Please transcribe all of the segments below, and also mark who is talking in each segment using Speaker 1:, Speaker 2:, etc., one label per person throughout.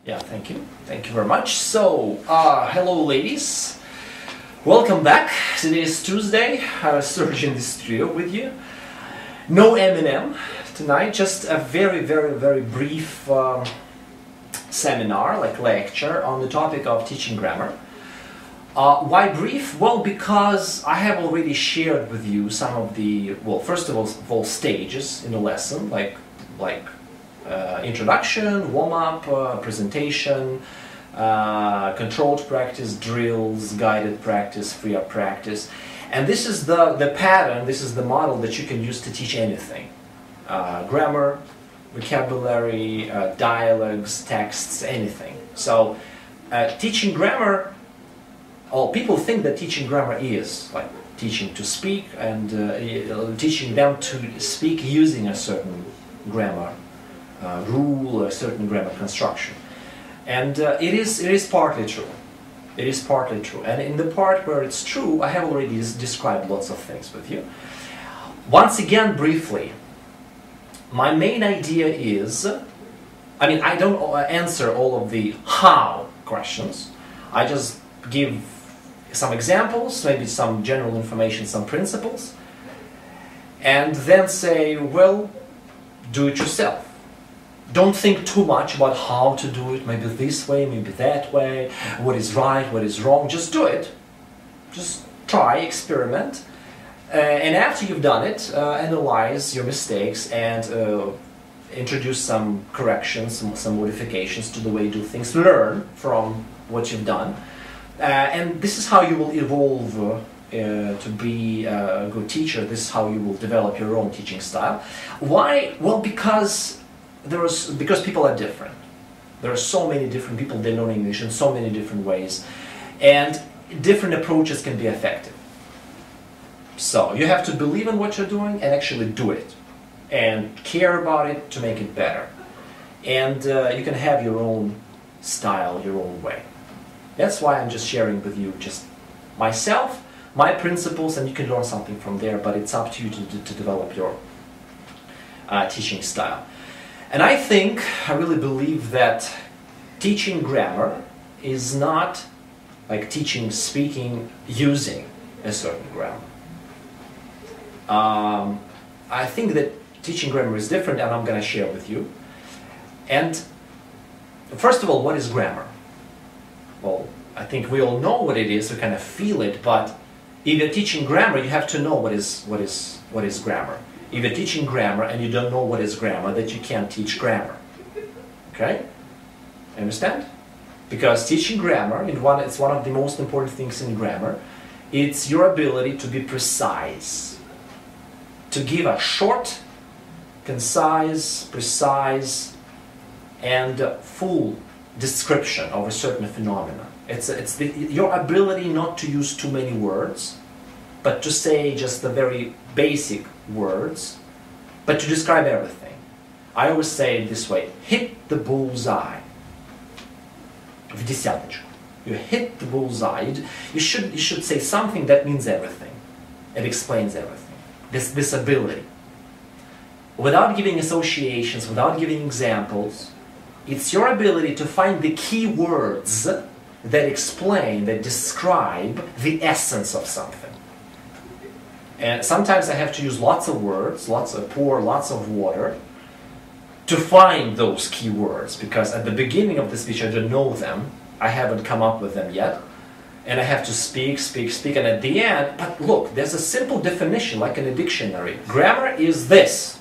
Speaker 1: Yeah, thank you. Thank you very much. So, hello ladies. Welcome back. Today is Tuesday. Serge in the studio with you. No Eminem tonight, just a very brief seminar, like lecture, on the topic of teaching grammar. Why brief? Well, because I have already shared with you some of the, well, first of all stages in the lesson, like introduction, warm-up, presentation, controlled practice, drills, guided practice, free-up practice. And this is the pattern, this is the model that you can use to teach anything. Grammar, vocabulary, dialogues, texts, anything. So teaching grammar, people think that teaching grammar is like teaching to speak and teaching them to speak using a certain grammar rule, a certain grammar construction. And it is partly true. It is partly true. And in the part where it's true, I have already described lots of things with you. Once again, briefly, my main idea is, I mean, I don't answer all of the how questions. I just give some examples, maybe some general information, some principles, and then say, well, do it yourself. Don't think too much about how to do it, maybe this way, maybe that way, what is right, what is wrong. Just do it. Just try, experiment. And after you've done it, analyze your mistakes and introduce some corrections, some modifications to the way you do things. Learn from what you've done. And this is how you will evolve to be a good teacher. This is how you will develop your own teaching style. Why? Well, because people are different. There are so many different people, they learn English in so many different ways, and different approaches can be effective. So you have to believe in what you're doing and actually do it, and care about it to make it better. And you can have your own style, your own way. That's why I'm just sharing with you just myself, my principles, and you can learn something from there, but it's up to you to develop your teaching style. And I really believe that teaching grammar is not like teaching speaking using a certain grammar. I think that teaching grammar is different, and I'm going to share with you. And first of all, what is grammar? Well, I think we all know what it is, we kind of feel it, but if you're teaching grammar, you have to know what is grammar. If you're teaching grammar and you don't know what is grammar, that you can't teach grammar. Okay? Understand? Because teaching grammar, it's one of the most important things in grammar. It's your ability to be precise. To give a short, concise, precise, and full description of a certain phenomenon. It's your ability not to use too many words, but to say just the very basic words, but to describe everything. I always say it this way: hit the bullseye. В десяточку. You hit the bullseye. You should say something that means everything. It explains everything. This ability. Without giving associations, without giving examples, it's your ability to find the key words that explain, that describe the essence of something. And sometimes I have to use lots of words, pour lots of water to find those key words, because at the beginning of the speech I don't know them, I haven't come up with them yet, and I have to speak, and at the end, but look, there's a simple definition like in a dictionary. Grammar is this.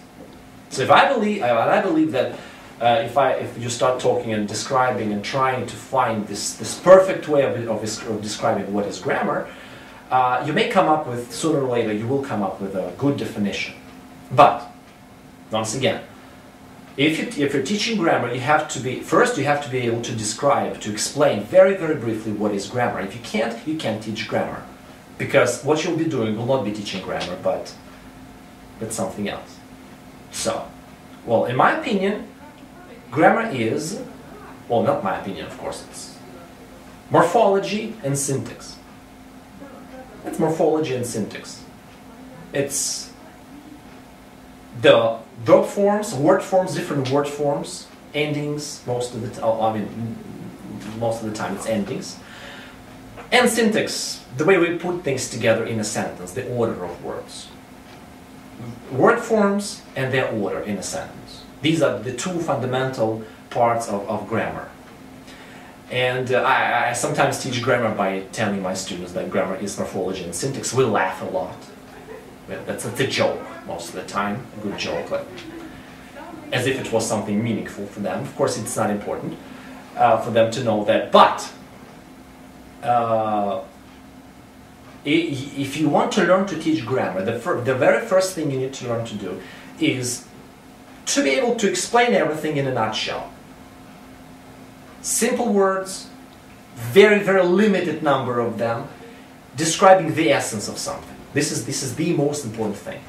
Speaker 1: So if I believe that if you start talking and describing and trying to find this perfect way of describing what is grammar, you may come up with, sooner or later, you will come up with a good definition. But, once again, if you're teaching grammar, you have to be able to describe, to explain very briefly what is grammar. If you can't teach grammar. Because what you'll be doing will not be teaching grammar, but something else. So, well, in my opinion, grammar is, well, not my opinion, of course, it's morphology and syntax. It's morphology and syntax. It's the verb forms, word forms, different word forms, endings most of the most of the time it's endings. And syntax, the way we put things together in a sentence, the order of words. Word forms and their order in a sentence. These are the two fundamental parts of grammar. And I sometimes teach grammar by telling my students that grammar is morphology and syntax. We laugh a lot. Well, that's a joke most of the time, a good joke, like, as if it was something meaningful for them. Of course, it's not important for them to know that, but if you want to learn to teach grammar, the very first thing you need to learn to do is to be able to explain everything in a nutshell. Simple words, very, very limited number of them, describing the essence of something. This is the most important thing.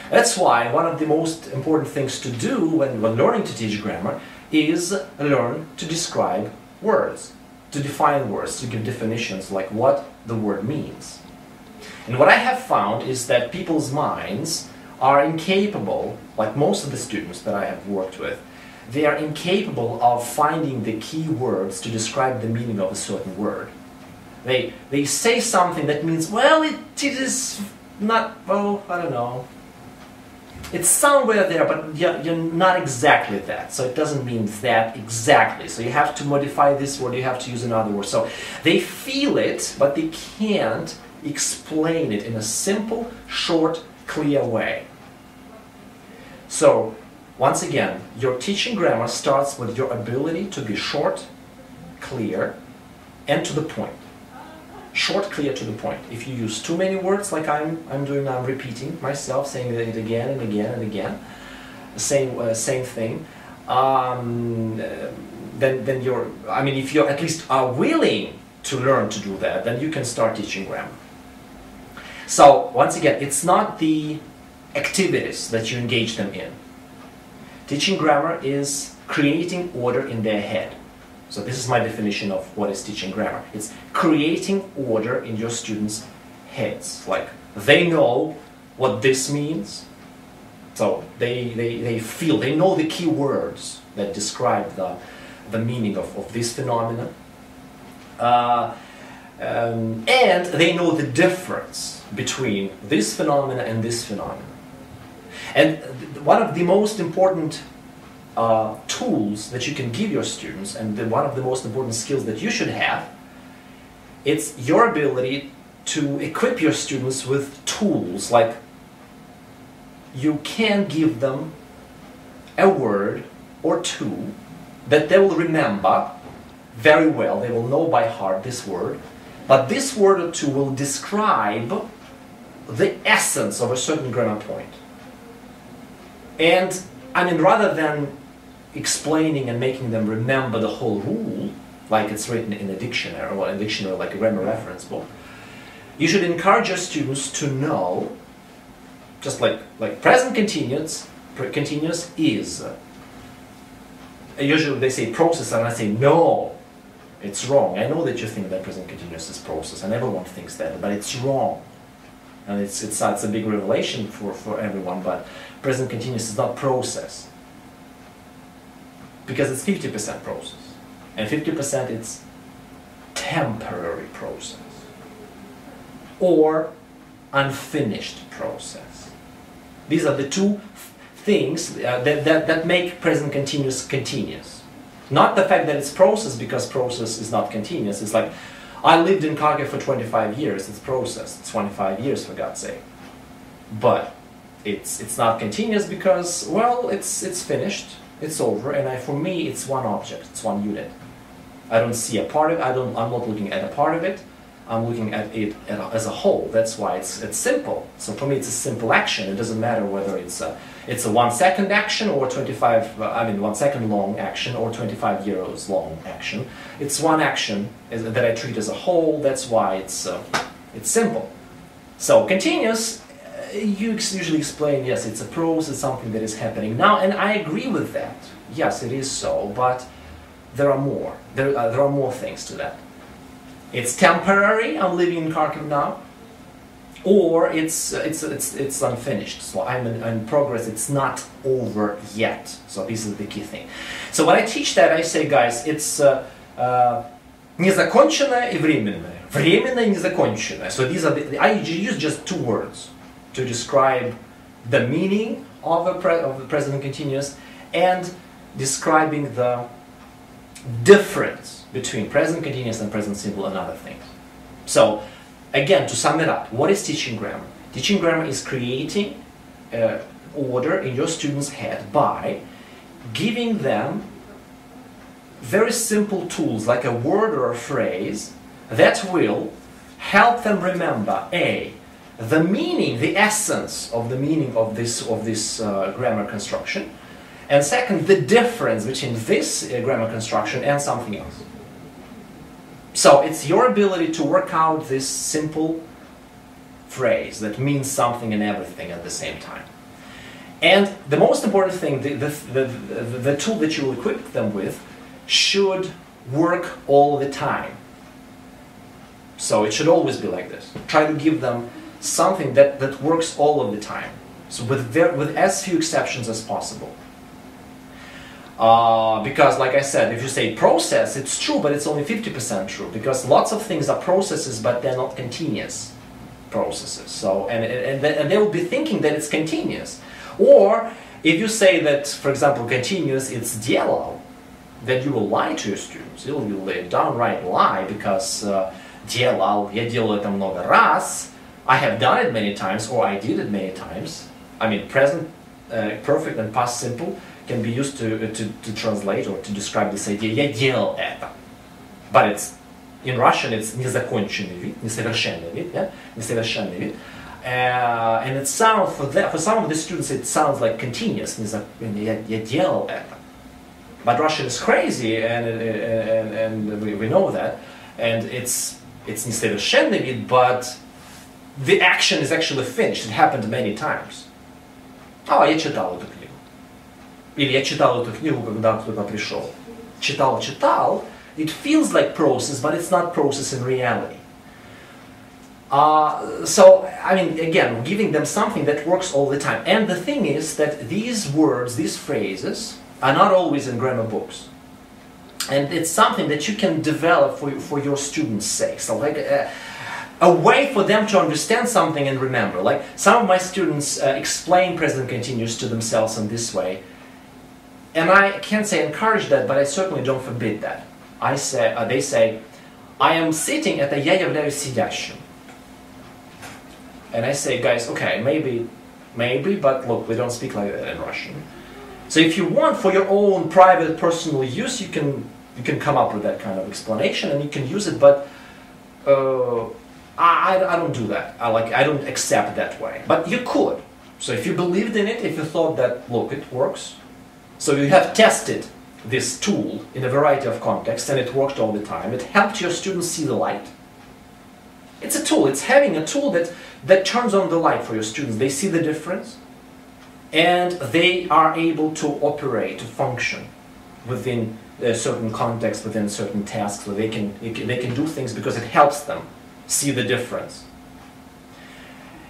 Speaker 1: That's why one of the most important things to do when learning to teach grammar is learn to describe words, to define words, to give definitions like what the word means. And what I have found is that people's minds are incapable, like most of the students that I have worked with, they are incapable of finding the key words to describe the meaning of a certain word. They say something that means, well, it is not, well, I don't know. It's somewhere there, but you're not exactly that. So it doesn't mean that exactly. So you have to modify this word, you have to use another word. So they feel it, but they can't explain it in a simple, short, clear way. So, once again, your teaching grammar starts with your ability to be short, clear, and to the point. Short, clear, to the point. If you use too many words, like I'm doing now, I'm repeating myself, saying it again and again and again, same thing, then you're, I mean, if you at least are willing to learn to do that, then you can start teaching grammar. So, once again, it's not the activities that you engage them in. Teaching grammar is creating order in their head. So this is my definition of what is teaching grammar. It's creating order in your students' heads. Like, they know what this means, so they feel, they know the key words that describe the meaning of this phenomenon. And they know the difference between this phenomena and this phenomenon. And one of the most important tools that you can give your students, and one of the most important skills that you should have, it's your ability to equip your students with tools. Like, you can give them a word or two that they will remember very well. They will know by heart this word, but this word or two will describe the essence of a certain grammar point. And I mean, rather than explaining and making them remember the whole rule, like it's written in a dictionary, or a dictionary like a grammar reference book, you should encourage your students to know, just like present continuous is. Usually they say process, and I say no, it's wrong. I know that you think that present continuous is process, and everyone thinks that, but it's wrong. And it's a big revelation for everyone, but present continuous is not process. Because it's 50% process. And 50% it's temporary process. Or unfinished process. These are the two things that make present continuous continuous. Not the fact that it's process, because process is not continuous. It's like, I lived in Kharkov for 25 years, it's process. It's 25 years, for God's sake. But it's not continuous because, well, it's finished, it's over, and for me it's one object, it's one unit. I don't see a part of it, I'm not looking at a part of it, I'm looking at it as a whole. That's why it's simple. So for me it's a simple action. It doesn't matter whether it's a 1 second action or 1 second long action or 25 years long action. It's one action that I treat as a whole. That's why it's simple. So continuous, you usually explain, yes, it's a process, something that is happening now, and I agree with that. Yes, it is so, but there are more. There are more things to that. It's temporary. I'm living in Kharkov now. or it's unfinished. So I'm in progress. It's not over yet. So this is the key thing. So when I teach that, I say, guys, it's незаконченное и временное. Временное и незаконченное. So these are I use just two words to describe the meaning of the present continuous and describing the difference between present continuous and present simple and other things. So, again, to sum it up, what is teaching grammar? Teaching grammar is creating order in your students' head by giving them very simple tools like a word or a phrase that will help them remember A, the meaning, the essence of the meaning of this grammar construction, and second, the difference between this grammar construction and something else. So it's your ability to work out this simple phrase that means something and everything at the same time. And the most important thing, the tool that you will equip them with should work all the time. So it should always be like this. Try to give them something that works all of the time. So with as few exceptions as possible. Because, like I said, if you say process, it's true, but it's only 50% true. Because lots of things are processes, but they're not continuous processes. So, and they will be thinking that it's continuous. Or, if you say that, for example, continuous, it's делал, then you will lie to your students. You will downright lie, because делал, я делаю это много раз, I have done it many times, or I did it many times. I mean, present, perfect and past simple can be used to translate or to describe this idea. Я делал это. But it's, in Russian, it's незаконченный вид, несовершенный вид, yeah? Несовершенный вид. And it sounds, for some of the students, it sounds like continuous. Я делал это. But Russian is crazy, and we know that. And it's несовершенный вид, but the action is actually finished. It happened many times. Я читал эту книгу. Или я читал эту книгу, когда кто-то пришел. Читал. It feels like process, but it's not process in reality. So, I mean, again, giving them something that works all the time. And the thing is that these words, these phrases, are not always in grammar books. And it's something that you can develop for your students' sake. So, like a way for them to understand something and remember. Like, some of my students explain present continuous to themselves in this way. And I can't say encourage that, but I certainly don't forbid that. They say, I am sitting at я являюсь сидящим. And I say, guys, okay, maybe, but look, we don't speak like that in Russian. So if you want for your own private, personal use, you can come up with that kind of explanation and you can use it, but I don't do that. I don't accept that way. But you could. So if you believed in it, if you thought that, look, it works. So you have tested this tool in a variety of contexts and it worked all the time. It helped your students see the light. It's a tool. It's having a tool that turns on the light for your students. They see the difference and they are able to operate, to function within a certain context, within certain tasks, so they can do things because it helps them see the difference.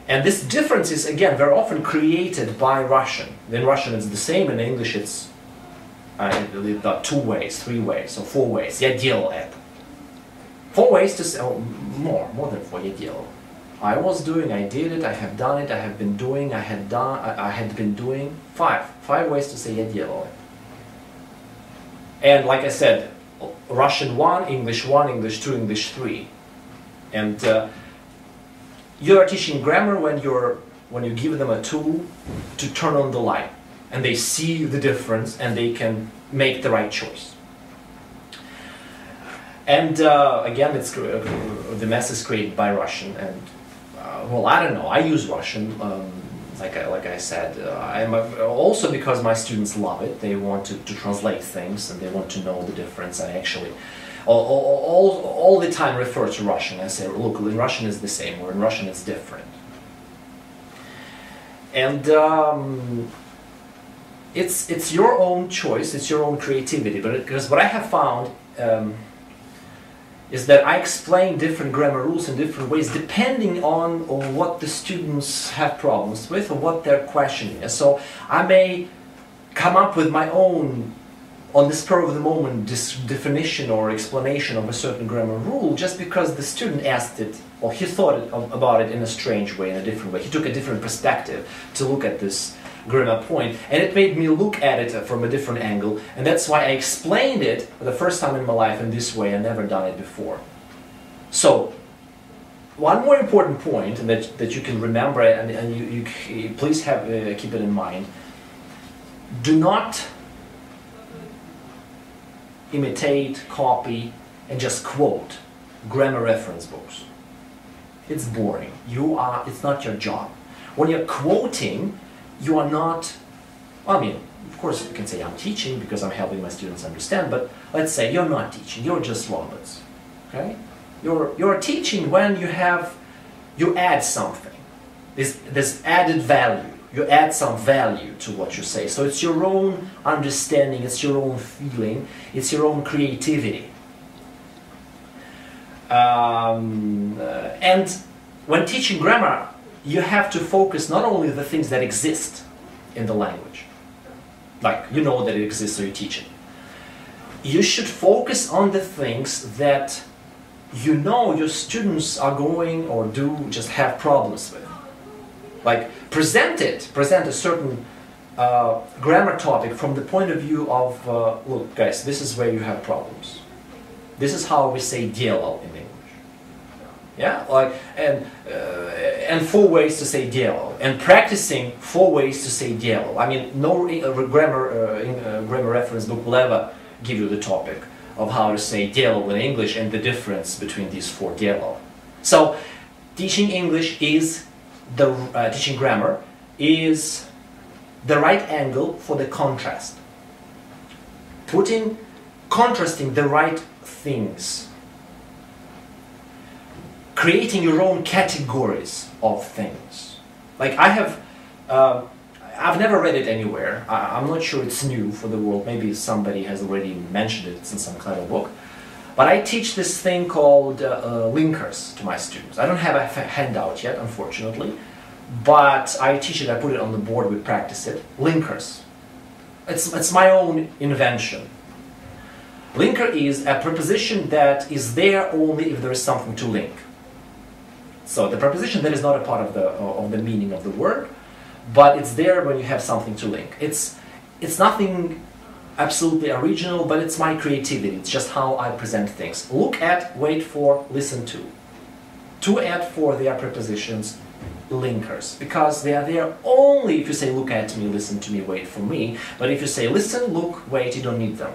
Speaker 1: And this difference is, again, very often created by Russian. In Russian it's the same, in English it's 2 ways, 3 ways, or 4 ways. Я делал это. 4 ways to say, more than 4, я делал. I was doing, I did it, I have done it, I have been doing, I had been doing. 5 ways to say я делал это. And like I said, Russian 1, English 2, English 3. And you are teaching grammar when you give them a tool to turn on the light. And they see the difference and they can make the right choice. And again, the mess is created by Russian. And well, I don't know. I use Russian, like I said. Also because my students love it. They want to translate things and they want to know the difference. I actually all the time refer to Russian. I say, look, in Russian it's the same, or in Russian it's different. And it's your own choice, it's your own creativity. But because what I have found is that I explain different grammar rules in different ways depending on what the students have problems with or what their question is. So I may come up with my own, on the spur of the moment, definition or explanation of a certain grammar rule just because the student asked it, or he thought about it in a strange way, in a different way. He took a different perspective to look at this grammar point, and it made me look at it from a different angle, and that's why I explained it for the first time in my life in this way. I've never done it before. So, one more important point that you can remember, and you please have keep it in mind: do not imitate, copy, and just quote grammar reference books. It's boring. It's not your job. When you're quoting, you are not, I mean, of course you can say I'm teaching because I'm helping my students understand, but let's say you're not teaching, you're just Roberts, okay? You're teaching when you add something. There's added value. You add some value to what you say. So it's your own understanding, it's your own feeling, it's your own creativity. And when teaching grammar, you have to focus not only the things that exist in the language, like you know that it exists so you teach it. You should focus on the things that you know your students are going or do just have problems with. Like present a certain grammar topic from the point of view of, look guys, this is where you have problems. This is how we say dielo in English. Yeah, like and 4 ways to say dielo, and practicing 4 ways to say dielo. I mean, no grammar reference book will ever give you the topic of how to say dielo in English and the difference between these 4 dielo. So, teaching English is teaching grammar is the right angle for the contrast. Contrasting the right things. Creating your own categories of things. Like I've never read it anywhere. I'm not sure it's new for the world. Maybe somebody has already mentioned it in some clever book. But I teach this thing called linkers to my students. I don't have a handout yet, unfortunately. But I teach it, I put it on the board, we practice it. Linkers. It's my own invention. Linker is a preposition that is there only if there is something to link. So the preposition that is not a part of the meaning of the word, but it's there when you have something to link. It's nothing absolutely original, but it's my creativity. It's just how I present things. Look at, wait for, listen to. To and for, they are prepositions, linkers, because they are there only if you say look at me, listen to me, wait for me. But if you say listen, look, wait, you don't need them.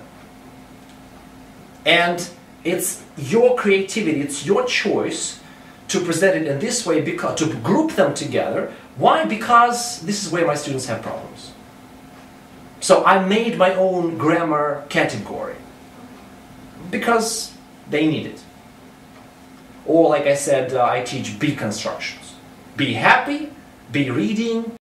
Speaker 1: And it's your creativity, it's your choice to present it in this way, because to group them together. Why? Because this is where my students have problems. So I made my own grammar category because they need it. Or like I said, I teach be constructions. Be happy, be reading,